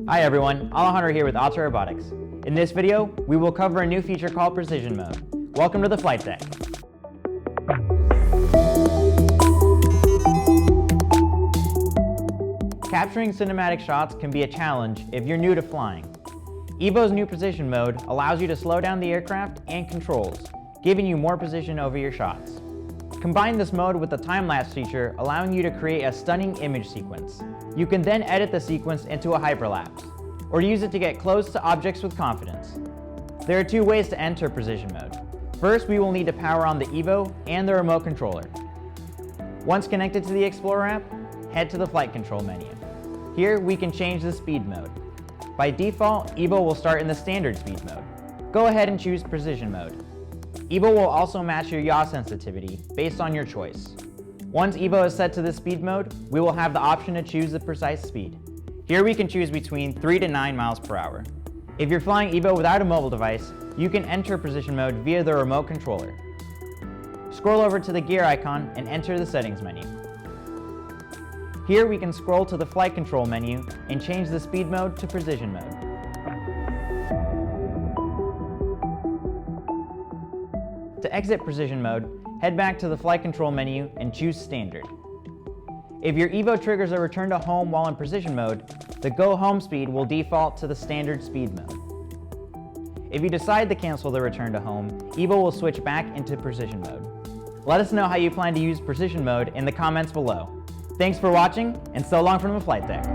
Hi everyone, Alejandro here with Autel Robotics. In this video, we will cover a new feature called Precision Mode. Welcome to the flight deck. Capturing cinematic shots can be a challenge if you're new to flying. Evo's new Precision Mode allows you to slow down the aircraft and controls, giving you more precision over your shots. Combine this mode with the time-lapse feature, allowing you to create a stunning image sequence. You can then edit the sequence into a hyperlapse, or use it to get close to objects with confidence. There are two ways to enter Precision Mode. First, we will need to power on the Evo and the remote controller. Once connected to the Explorer app, head to the flight control menu. Here, we can change the speed mode. By default, Evo will start in the standard speed mode. Go ahead and choose Precision Mode. Evo will also match your yaw sensitivity based on your choice. Once Evo is set to the speed mode, we will have the option to choose the precise speed. Here we can choose between 3 to 9 miles per hour. If you're flying Evo without a mobile device, you can enter Precision Mode via the remote controller. Scroll over to the gear icon and enter the settings menu. Here we can scroll to the flight control menu and change the speed mode to Precision Mode. To exit Precision Mode, head back to the flight control menu and choose Standard. If your Evo triggers a return to home while in Precision Mode, the Go Home speed will default to the standard speed mode. If you decide to cancel the return to home, Evo will switch back into Precision Mode. Let us know how you plan to use Precision Mode in the comments below. Thanks for watching, and so long from the flight deck.